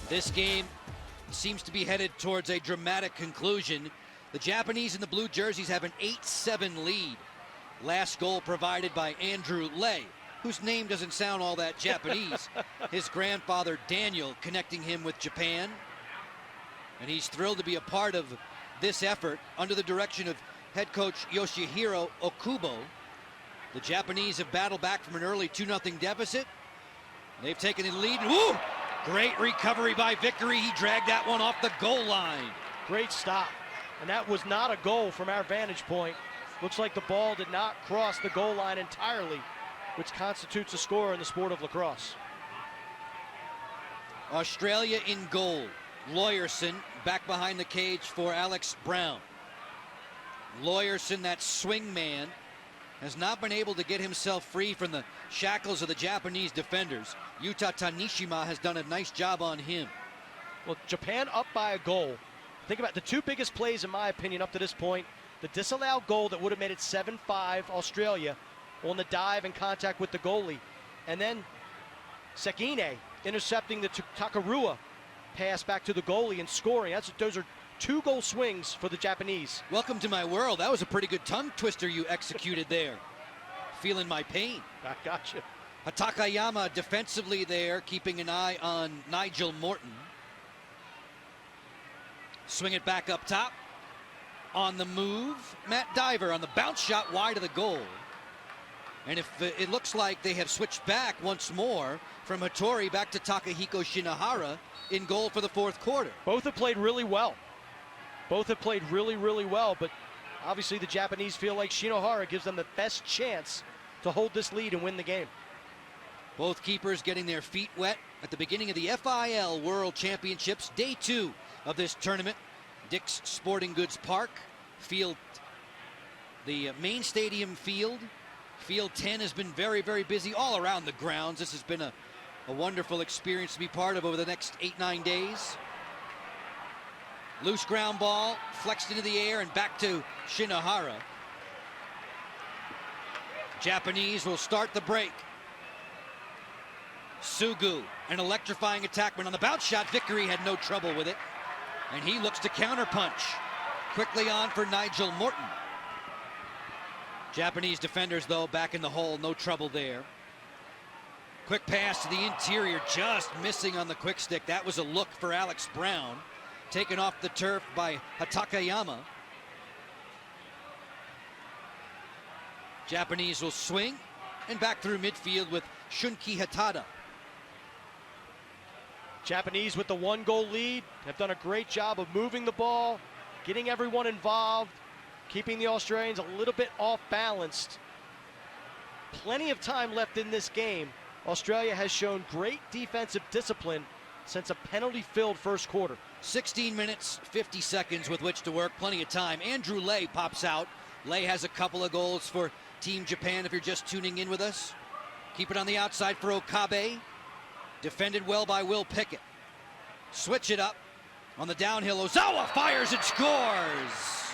This game seems to be headed towards a dramatic conclusion. The Japanese in the blue jerseys have an 8-7 lead. Last goal provided by Andrew Lay, whose name doesn't sound all that Japanese. His grandfather Daniel connecting him with Japan. And he's thrilled to be a part of this effort under the direction of head coach Yoshihiro Okubo. The Japanese have battled back from an early 2-0 deficit. They've taken the lead. Woo! Great recovery by Vickery. He dragged that one off the goal line. Great stop. And that was not a goal from our vantage point. Looks like the ball did not cross the goal line entirely, which constitutes a score in the sport of lacrosse. Australia in goal. Lawyerson back behind the cage for Alex Brown. Lawyerson, that swing man, has not been able to get himself free from the shackles of the Japanese defenders. Yuta Tanishima has done a nice job on him. Well, Japan up by a goal. Think about the two biggest plays, in my opinion, up to this point. The disallowed goal that would have made it 7-5 Australia on the dive and contact with the goalie. And then Sekine intercepting the Takarua pass back to the goalie and scoring. Those are 2-goal swings for the Japanese. Welcome to my world. That was a pretty good tongue twister you executed there. Feeling my pain. I got you. Takayama defensively there, keeping an eye on Nigel Morton. Swing it back up top. On the move, Matt Diver on the bounce shot wide of the goal. And if it looks like they have switched back once more from Hattori back to Takahiko Shinohara in goal for the fourth quarter. Both have played really well. Both have played really, really well, but obviously the Japanese feel like Shinohara gives them the best chance to hold this lead and win the game. Both keepers getting their feet wet at the beginning of the FIL World Championships, day 2 of this tournament. Dick's Sporting Goods Park, field, the main stadium field. Field 10 has been very, very busy all around the grounds. This has been a wonderful experience to be part of over the next 8-9 days. Loose ground ball, flexed into the air and back to Shinohara. Japanese will start the break. Sugu, an electrifying attackman on the bounce shot. Vickery had no trouble with it. And he looks to counterpunch. Quickly on for Nigel Morton. Japanese defenders, though, back in the hole. No trouble there. Quick pass to the interior, just missing on the quick stick. That was a look for Alex Brown. Taken off the turf by Takayama. Japanese will swing and back through midfield with Shunki Hatada. Japanese with the 1-goal lead have done a great job of moving the ball, getting everyone involved, keeping the Australians a little bit off balanced. Plenty of time left in this game. Australia has shown great defensive discipline since a penalty-filled first quarter. 16 minutes, 50 seconds with which to work, plenty of time. Andrew Lay pops out. Lay has a couple of goals for Team Japan if you're just tuning in with us. Keep it on the outside for Okabe. Defended well by Will Pickett. Switch it up on the downhill. Ozawa fires and scores.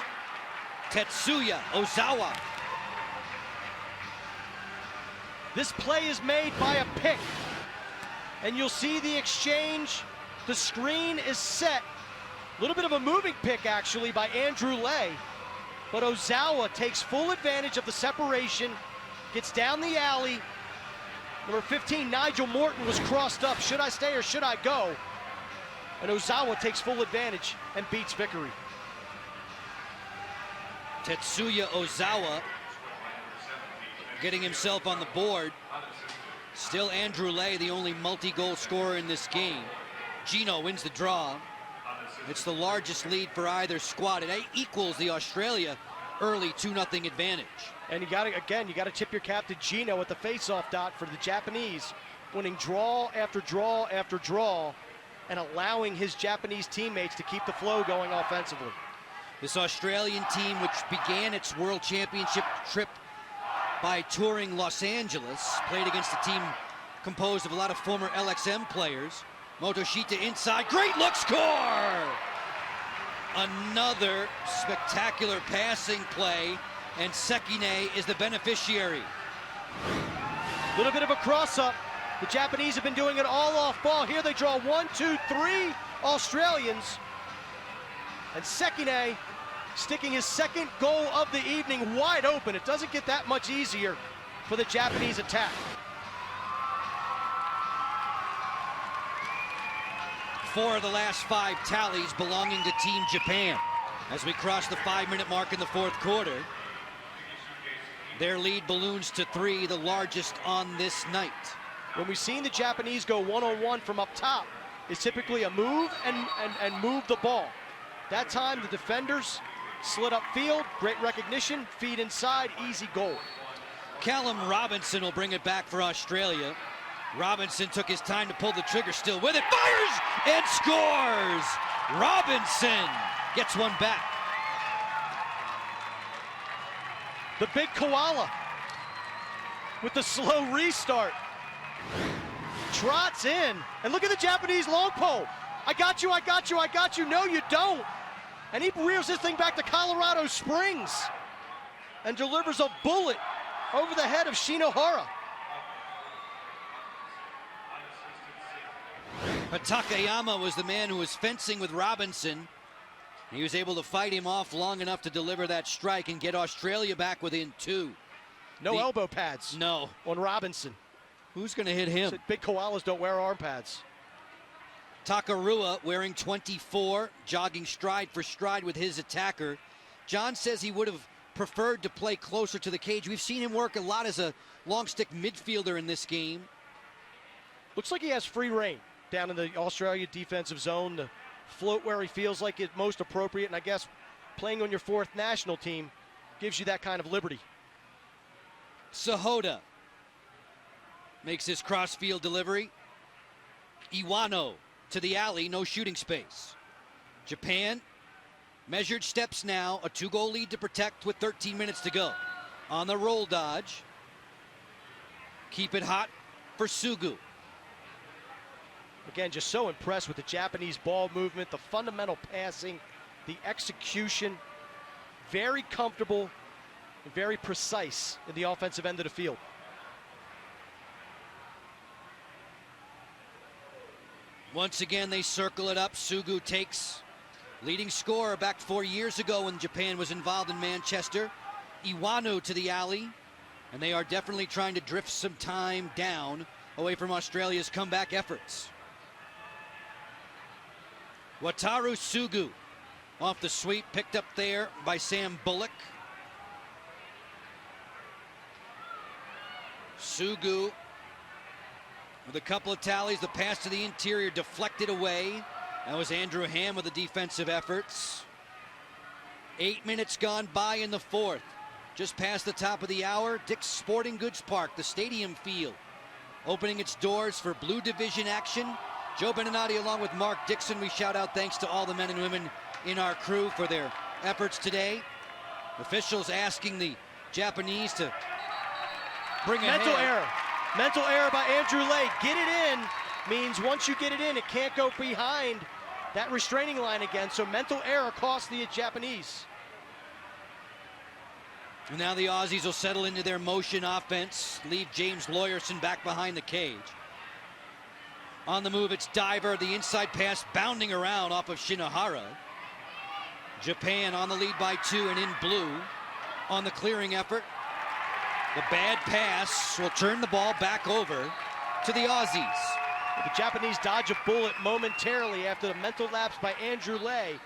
Tetsuya Ozawa. This play is made by a pick. And you'll see the exchange. The screen is set. A little bit of a moving pick, actually, by Andrew Lay. But Ozawa takes full advantage of the separation, gets down the alley. Number 15, Nigel Morton, was crossed up. Should I stay or should I go? And Ozawa takes full advantage and beats Vickery. Tetsuya Ozawa getting himself on the board. Still Andrew Lay, the only multi-goal scorer in this game. Gino wins the draw. It's the largest lead for either squad. It equals the Australia early 2-0 advantage. And you got to tip your cap to Gino at the face-off dot for the Japanese, winning draw after draw after draw and allowing his Japanese teammates to keep the flow going offensively. This Australian team, which began its World Championship trip by touring Los Angeles, played against a team composed of a lot of former LXM players. Motoshita inside, great look, score! Another spectacular passing play, and Sekine is the beneficiary. Little bit of a cross-up. The Japanese have been doing it all off ball. Here they draw 1, 2, 3 Australians. And Sekine sticking his second goal of the evening wide open. It doesn't get that much easier for the Japanese attack. 4 of the last 5 tallies belonging to Team Japan. As we cross the 5-minute mark in the 4th quarter, their lead balloons to 3, the largest on this night. When we've seen the Japanese go one-on-one from up top, it's typically a move and move the ball. That time the defenders slid upfield, great recognition, feed inside, easy goal. Callum Robinson will bring it back for Australia. Robinson took his time to pull the trigger, still with it, fires and scores! Robinson gets one back. The big koala with the slow restart. Trots in, and look at the Japanese long pole. I got you, I got you, I got you. No, you don't. And he rears this thing back to Colorado Springs and delivers a bullet over the head of Shinohara. But Takayama was the man who was fencing with Robinson. He was able to fight him off long enough to deliver that strike and get Australia back within 2. No elbow pads. No. On Robinson. Who's going to hit him? Big koalas don't wear arm pads. Takarua wearing 24, jogging stride for stride with his attacker. John says he would have preferred to play closer to the cage. We've seen him work a lot as a long stick midfielder in this game. Looks like he has free reign down in the Australia defensive zone to float where he feels like it's most appropriate, and I guess playing on your 4th national team gives you that kind of liberty. Sahota makes his cross-field delivery. Iwano to the alley, no shooting space. Japan, measured steps now, a 2-goal lead to protect with 13 minutes to go. On the roll dodge. Keep it hot for Sugu. Again, just so impressed with the Japanese ball movement, the fundamental passing, the execution. Very comfortable and very precise in the offensive end of the field. Once again, they circle it up. Sugu takes leading scorer back 4 years ago when Japan was involved in Manchester. Iwano to the alley, and they are definitely trying to drift some time down away from Australia's comeback efforts. Wataru Sugu off the sweep, picked up there by Sam Bullock. Sugu with a couple of tallies, the pass to the interior deflected away. That was Andrew Ham with the defensive efforts. 8 minutes gone by in the 4th. Just past the top of the hour, Dick's Sporting Goods Park, the stadium field, opening its doors for Blue Division action. Joe Beninati along with Mark Dixon. We shout out thanks to all the men and women in our crew for their efforts today. Officials asking the Japanese to bring ahead. Mental error by Andrew Lay. Get it in means once you get it in, it can't go behind that restraining line again. So mental error cost the Japanese. And now the Aussies will settle into their motion offense, leave James Lawyerson back behind the cage. On the move, it's Diver, the inside pass bounding around off of Shinohara. Japan on the lead by 2 and in blue on the clearing effort. The bad pass will turn the ball back over to the Aussies. The Japanese dodge a bullet momentarily after the mental lapse by Andrew Lay.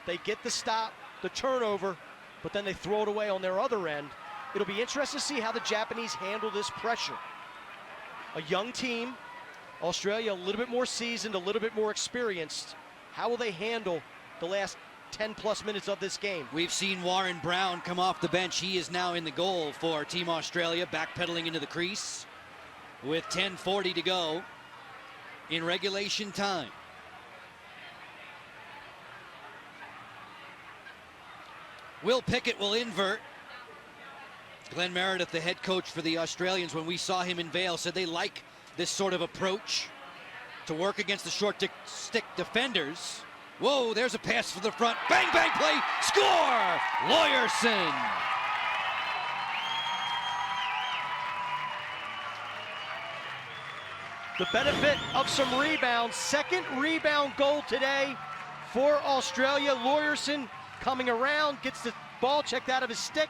They get the stop, the turnover, but then they throw it away on their other end. It'll be interesting to see how the Japanese handle this pressure. A young team, Australia a little bit more seasoned, a little bit more experienced. How will they handle the last 10+ minutes of this game? We've seen Warren Brown come off the bench. He is now in the goal for Team Australia, backpedaling into the crease with 10:40 to go in regulation time. Will Pickett will invert. Glenn Meredith, the head coach for the Australians, when we saw him in Vail, said they like this sort of approach to work against the short stick defenders. Whoa, there's a pass for the front. Bang, bang play. Score! Lawyerson. the benefit of some rebounds. Second rebound goal today for Australia. Lawyerson coming around, gets the ball checked out of his stick,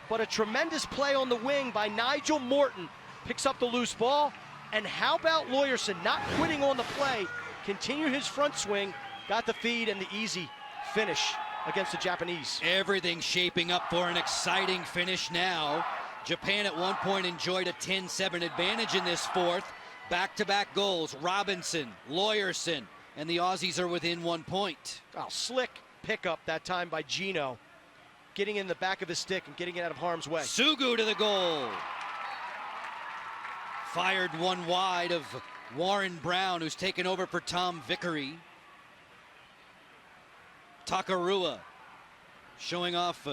but a tremendous play on the wing by Nigel Morton. Picks up the loose ball, and how about Lawyerson not quitting on the play, continue his front swing, got the feed and the easy finish against the Japanese. Everything shaping up for an exciting finish now. Japan at one point enjoyed a 10-7 advantage in this fourth. Back-to-back goals, Robinson, Lawyerson, and the Aussies are within 1 point. Oh, slick pickup that time by Gino, getting in the back of his stick and getting it out of harm's way. Sugu to the goal. Fired one wide of Warren Brown, who's taken over for Tom Vickery. Takarua showing off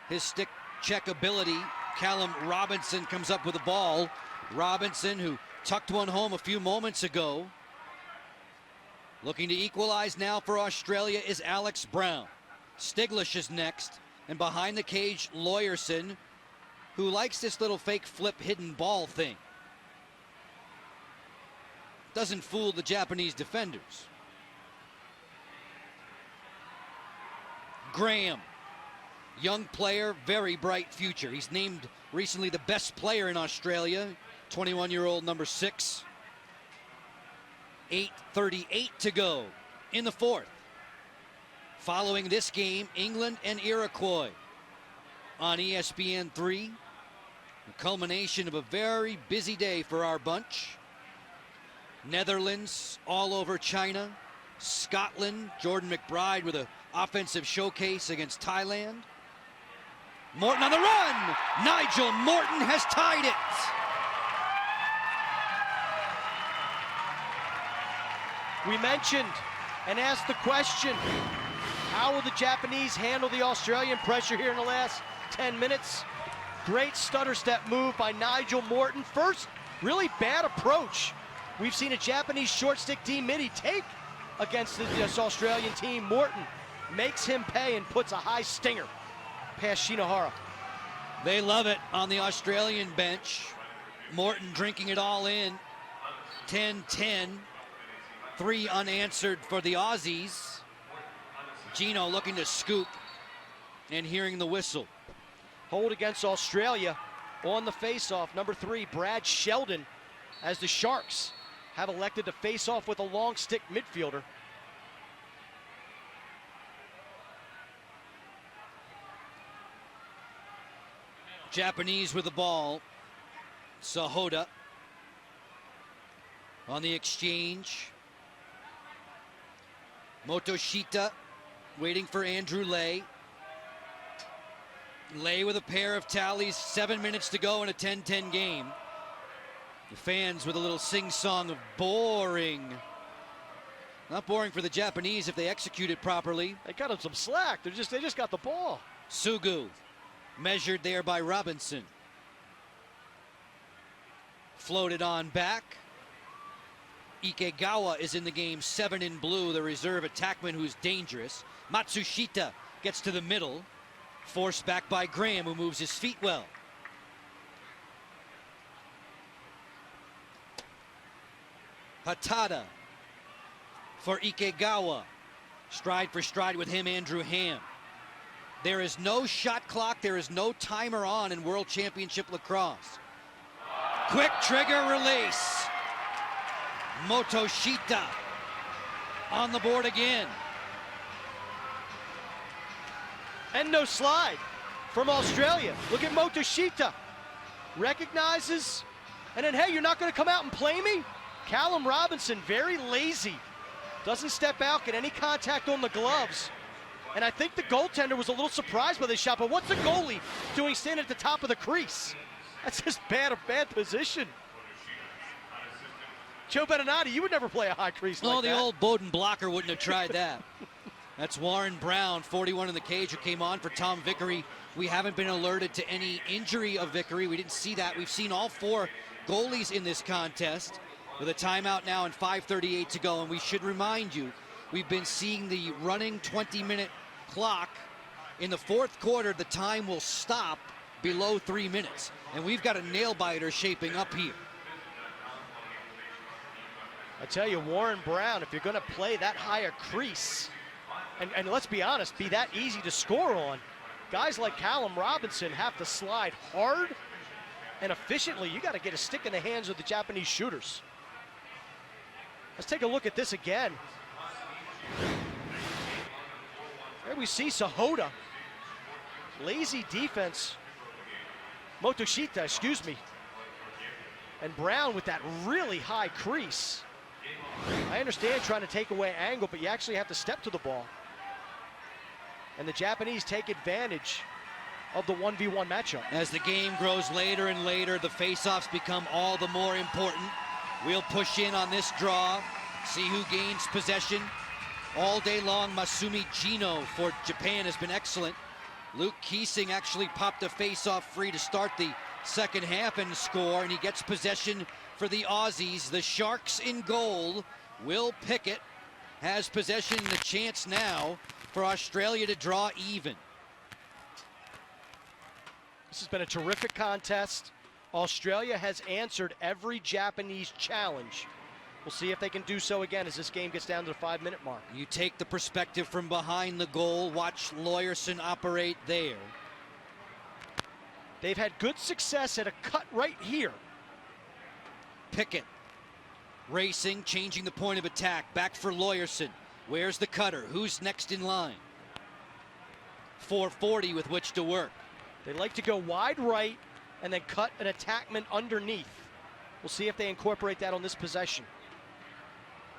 his stick check ability. Callum Robinson comes up with the ball. Robinson, who tucked one home a few moments ago. Looking to equalize now for Australia is Alex Brown. Stiglish is next, and behind the cage, Lawyerson, who likes this little fake flip hidden ball thing. Doesn't fool the Japanese defenders. Graham, young player, very bright future. He's named recently the best player in Australia, 21-year-old number 6. 8:38 to go in the fourth. Following this game, England and Iroquois on ESPN3. The culmination of a very busy day for our bunch. Netherlands all over China. Scotland, Jordan McBride with an offensive showcase against Thailand. Morton on the run! Nigel Morton has tied it! We mentioned and asked the question, how will the Japanese handle the Australian pressure here in the last 10 minutes? Great stutter step move by Nigel Morton. First, really bad approach we've seen a Japanese short stick D-midi take against this Australian team. Morton makes him pay and puts a high stinger past Shinohara. They love it on the Australian bench. Morton drinking it all in. 10-10. 3 unanswered for the Aussies. Gino looking to scoop and hearing the whistle. Hold against Australia on the face-off. Number 3, Brad Sheldon, as the Sharks have elected to face off with a long stick midfielder. Japanese with the ball. Sahoda on the exchange. Motoshita waiting for Andrew Lay. Lay with a pair of tallies, 7 minutes to go in a 10-10 game. The fans with a little sing-song of boring. Not boring for the Japanese if they execute it properly. They got them some slack. They just got the ball. Sugu measured there by Robinson. Floated on back. Ikegawa is in the game, 7 in blue, the reserve attackman who's dangerous. Matsushita gets to the middle. Forced back by Graham, who moves his feet well. Hatada for Ikegawa. Stride for stride with him, Andrew Ham. There is no shot clock, there is no timer on in World Championship lacrosse. Quick trigger release. Motoshita on the board again. And no slide from Australia. Look at Motoshita. Recognizes, and then, hey, you're not going to come out and play me? Callum Robinson, very lazy. Doesn't step out, get any contact on the gloves. And I think the goaltender was a little surprised by this shot, but what's the goalie doing standing at the top of the crease? That's just a bad position. Joe Beninati, you would never play a high crease like that. No, the old Bowden blocker wouldn't have tried that. That's Warren Brown, 41 in the cage, who came on for Tom Vickery. We haven't been alerted to any injury of Vickery. We didn't see that. We've seen all 4 goalies in this contest with a timeout now and 5:38 to go. And we should remind you, we've been seeing the running 20-minute clock. In the fourth quarter, the time will stop below 3 minutes. And we've got a nail-biter shaping up here. I tell you, Warren Brown, if you're going to play that high a crease, and let's be honest, be that easy to score on, guys like Callum Robinson have to slide hard and efficiently. You got to get a stick in the hands of the Japanese shooters. Let's take a look at this again. There we see Sahota. Lazy defense. Motoshita, excuse me. And Brown with that really high crease. I understand trying to take away angle, but you actually have to step to the ball. And the Japanese take advantage of the 1v1 matchup. As the game grows later and later, the face-offs become all the more important. We'll push in on this draw, see who gains possession. All day long, Masumi Gino for Japan has been excellent. Luke Keesing actually popped a face-off free to start the second half and score, and he gets possession for the Aussies. The Sharks in goal. Will Pickett has possession, the chance now for Australia to draw even. This has been a terrific contest. Australia has answered every Japanese challenge. We'll see if they can do so again as this game gets down to the 5-minute mark. You take the perspective from behind the goal. Watch Lawyerson operate there. They've had good success at a cut right here. Pickett racing, changing the point of attack. Back for Lawyerson. Where's the cutter? Who's next in line? 440 with which to work. They like to go wide right and then cut an attackman underneath. We'll see if they incorporate that on this possession.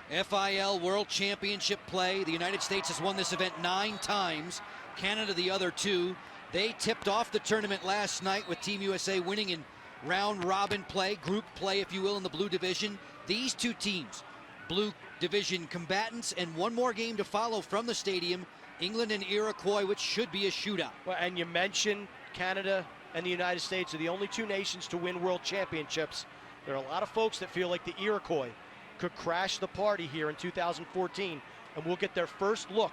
FIL World Championship play. The United States has won this event 9 times. Canada the other 2. They tipped off the tournament last night with Team USA winning in round robin play, group play if you will, in the blue division. These two teams, blue division combatants, and one more game to follow from the stadium, England and Iroquois, which should be a shootout. Well, and you mentioned Canada and the United States are the only 2 nations to win world championships. There are a lot of folks that feel like the Iroquois could crash the party here in 2014, and we'll get their first look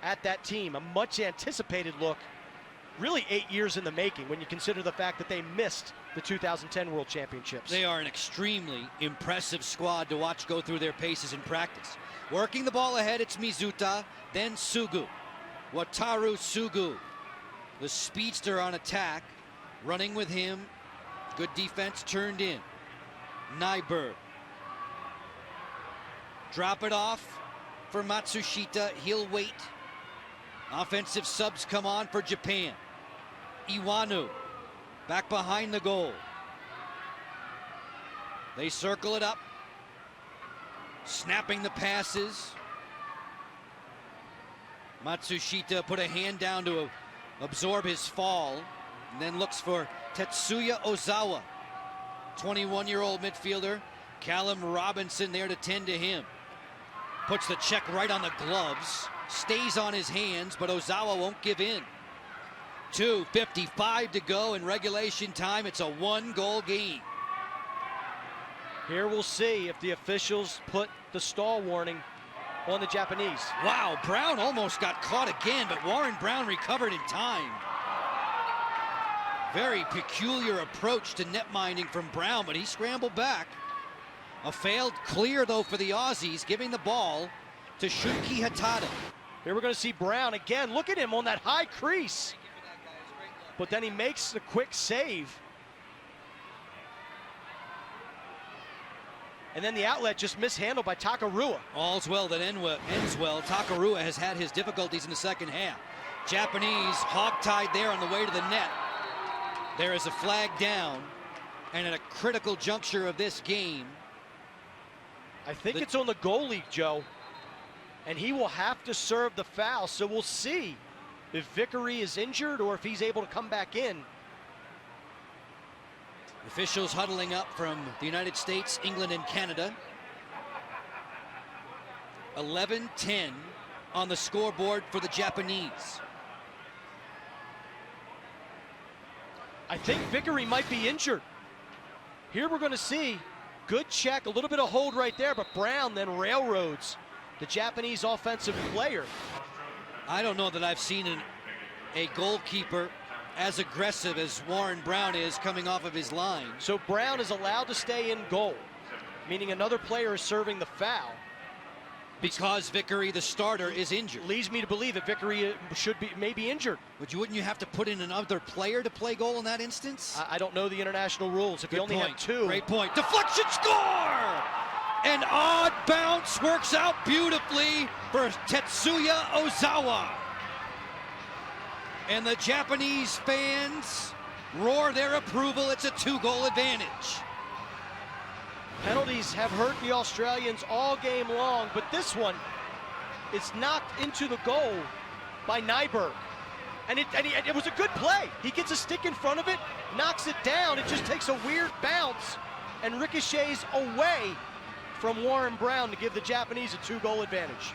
at that team, a much anticipated look, really 8 years in the making when you consider the fact that they missed the 2010 World Championships. They are an extremely impressive squad to watch go through their paces in practice. Working the ball ahead, it's Mizuta, then Sugu. Wataru Sugu, the speedster on attack, running with him. Good defense turned in. Nyberg. Drop it off for Matsushita. He'll wait. Offensive subs come on for Japan. Iwanu back behind the goal. They circle it up. Snapping the passes. Matsushita put a hand down to absorb his fall, and then looks for Tetsuya Ozawa, 21-year-old midfielder. Callum Robinson there to tend to him. Puts the check right on the gloves. Stays on his hands, but Ozawa won't give in. 2:55 to go in regulation time. It's a 1-goal game. Here we'll see if the officials put the stall warning on the Japanese. Wow, Brown almost got caught again, but Warren Brown recovered in time. Very peculiar approach to net minding from Brown, but he scrambled back. A failed clear, though, for the Aussies, giving the ball to Shunki Hatada. Here we're going to see Brown again. Look at him on that high crease. But then he makes the quick save. And then the outlet just mishandled by Takarua. All's well that ends well. Takarua has had his difficulties in the second half. Japanese hogtied there on the way to the net. There is a flag down, and at a critical juncture of this game, I think it's on the goalie, Joe, and he will have to serve the foul. So we'll see if Vickery is injured or if he's able to come back in. Officials huddling up from the United States, England, and Canada. 11-10 on the scoreboard for the Japanese. I think Vickery might be injured. Here we're going to see good check, a little bit of hold right there, but Brown then railroads the Japanese offensive player. I don't know that I've seen a goalkeeper as aggressive as Warren Brown is coming off of his line. So Brown is allowed to stay in goal. meaning another player is serving the foul. Because Vickery, the starter, is injured. Leads me to believe that Vickery may be injured. Wouldn't you have to put in another player to play goal in that instance? I don't know the international rules. If you only have two. Great point. Deflection, score! An odd bounce works out beautifully for Tetsuya Ozawa. And the Japanese fans roar their approval. It's a 2-goal advantage. Penalties have hurt the Australians all game long, but this one is knocked into the goal by Nyberg. And it was a good play. He gets a stick in front of it, knocks it down. It just takes a weird bounce and ricochets away from Warren Brown to give the Japanese a 2-goal advantage.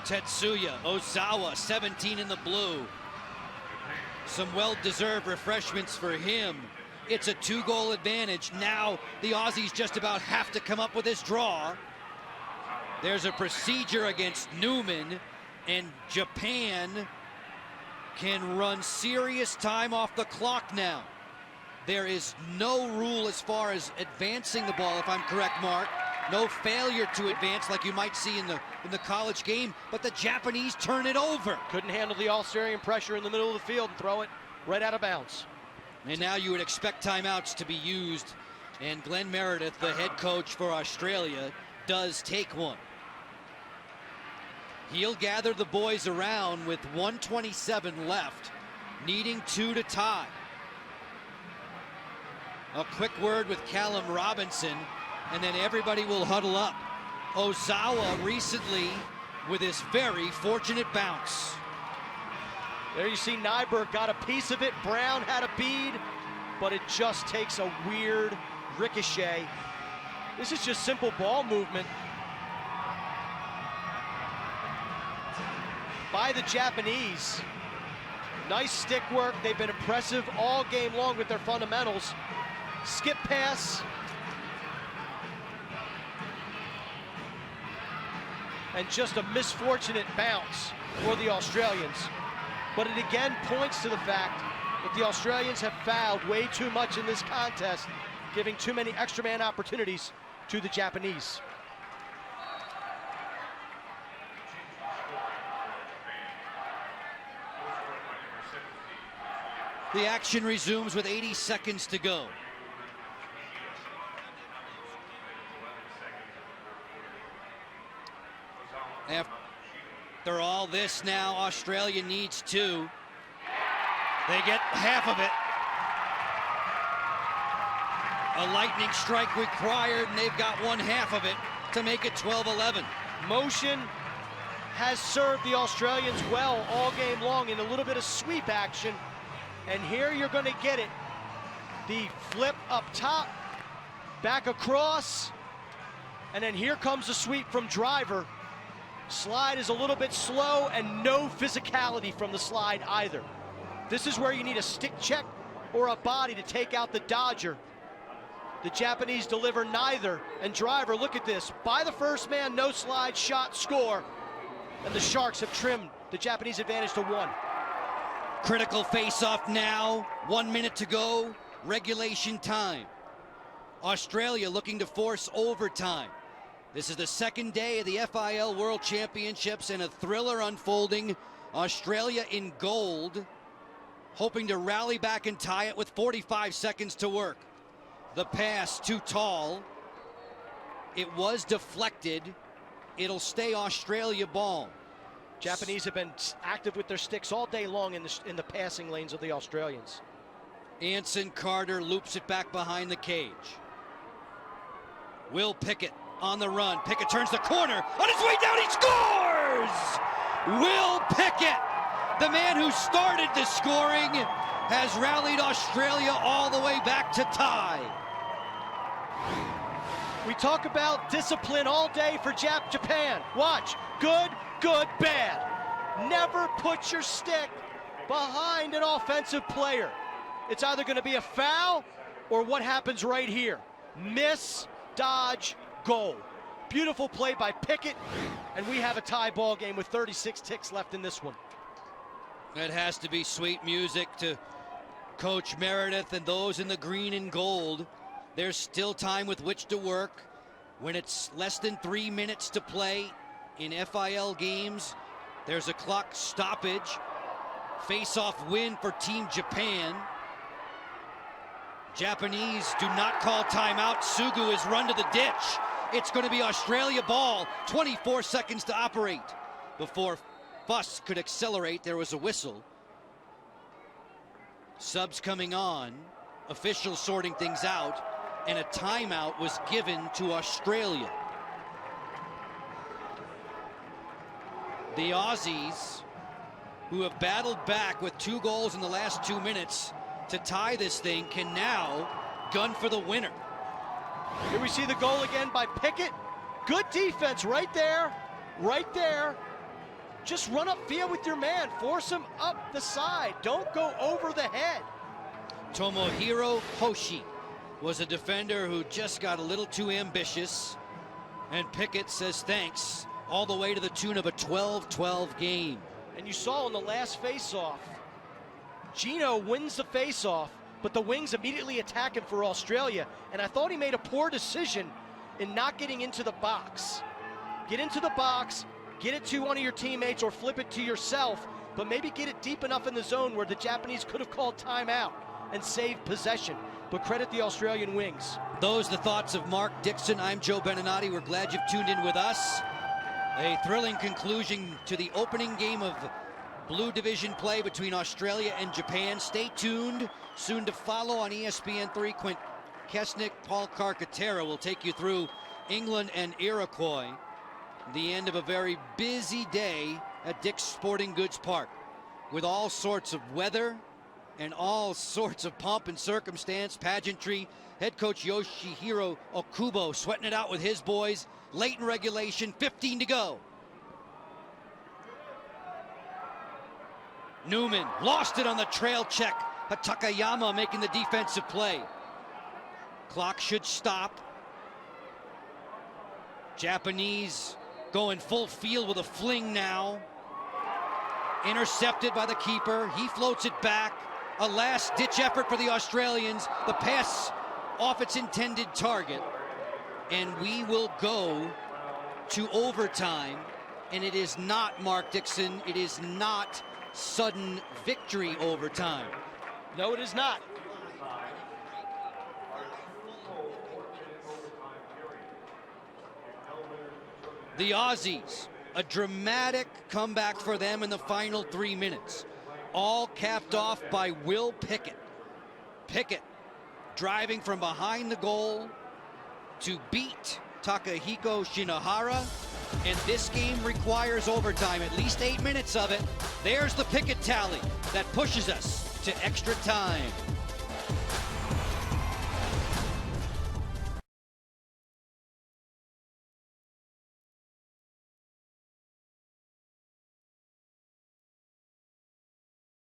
Tetsuya Ozawa, 17 in the blue. Some well-deserved refreshments for him. It's a 2-goal advantage. Now the Aussies just about have to come up with this draw. There's a procedure against Newman, and Japan can run serious time off the clock now. There is no rule as far as advancing the ball, if I'm correct, Mark. No failure to advance like you might see in the college game, but the Japanese turn it over. Couldn't handle the Australian pressure in the middle of the field and throw it right out of bounds. And now you would expect timeouts to be used, and Glenn Meredith, the head coach for Australia, does take one. He'll gather the boys around with 1:27 left, needing 2 to tie. A quick word with Callum Robinson, and then everybody will huddle up. Ozawa recently with his very fortunate bounce. There you see Nyberg got a piece of it. Brown had a bead, but it just takes a weird ricochet. This is just simple ball movement by the Japanese. Nice stick work. They've been impressive all game long with their fundamentals. Skip pass. And just a misfortunate bounce for the Australians. But it again points to the fact that the Australians have fouled way too much in this contest, giving too many extra man opportunities to the Japanese. The action resumes with 80 seconds to go. After all this now, Australia needs 2. They get half of it. A lightning strike required, and they've got 1/2 of it to make it 12-11. Motion has served the Australians well all game long in a little bit of sweep action. And here you're going to get it. The flip up top, back across, and then here comes the sweep from Driver. Slide is a little bit slow and no physicality from the slide either. This is where you need a stick check or a body to take out the dodger. The Japanese deliver neither, and Driver, look at this. By the first man, no slide, shot, score. And the Sharks have trimmed the Japanese advantage to 1. Critical face-off now, 1 minute to go, regulation time. Australia looking to force overtime. This is the second day of the FIL World Championships and a thriller unfolding. Australia in gold, hoping to rally back and tie it with 45 seconds to work. The pass too tall. It was deflected. It'll stay Australia ball. Japanese have been active with their sticks all day long in the passing lanes of the Australians. Anson Carter loops it back behind the cage. Will Pickett on the run. Pickett turns the corner. On his way down, he scores! Will Pickett, the man who started the scoring, has rallied Australia all the way back to tie. We talk about discipline all day for Japan. Watch. Good, good, bad. Never put your stick behind an offensive player. It's either going to be a foul or what happens right here. Miss, dodge, goal. Beautiful play by Pickett, and we have a tie ball game with 36 ticks left in this one. That has to be sweet music to Coach Meredith and those in the green and gold. There's still time with which to work. When it's less than 3 minutes to play in FIL games, there's a clock stoppage. Face-off win for Team Japan. Japanese do not call timeout. Sugu is run to the ditch. It's going to be Australia ball. 24 seconds to operate. Before Fuss could accelerate, there was a whistle. Subs coming on, officials sorting things out, and a timeout was given to Australia. The Aussies, who have battled back with 2 goals in the last 2 minutes to tie this thing, can now gun for the winner. Here we see the goal again by Pickett. Good defense right there, right there. Just run upfield with your man. Force him up the side. Don't go over the head. Tomohiro Hoshi was a defender who just got a little too ambitious. And Pickett says thanks all the way to the tune of a 12-12 game. And you saw in the last face-off, Gino wins the face-off, but the wings immediately attack him for Australia. And I thought he made a poor decision in not getting into the box. Get into the box, get it to one of your teammates or flip it to yourself, but maybe get it deep enough in the zone where the Japanese could have called timeout and saved possession. But credit the Australian wings. Those the thoughts of Mark Dixon. I'm Joe Beninati. We're glad you've tuned in with us. A thrilling conclusion to the opening game of Blue Division play between Australia and Japan. Stay tuned. Soon to follow on ESPN3. Quint Kesnick, Paul Carcaterra will take you through England and Iroquois. The end of a very busy day at Dick's Sporting Goods Park, with all sorts of weather and all sorts of pomp and circumstance, pageantry. Head coach Yoshihiro Okubo sweating it out with his boys. Late in regulation, 15 to go. Newman lost it on the trail check. Takayama making the defensive play. Clock should stop. Japanese going full field with a fling now. Intercepted by the keeper. He floats it back. A last-ditch effort for the Australians. The pass off its intended target. And we will go to overtime. And it is not, Mark Dixon, it is not sudden victory overtime. No, it is not. The Aussies, a dramatic comeback for them in the final 3 minutes. All capped off by Will Pickett. Pickett driving from behind the goal to beat Takahiko Shinohara. And this game requires overtime, at least 8 minutes of it. There's the Pickett tally that pushes us to extra time.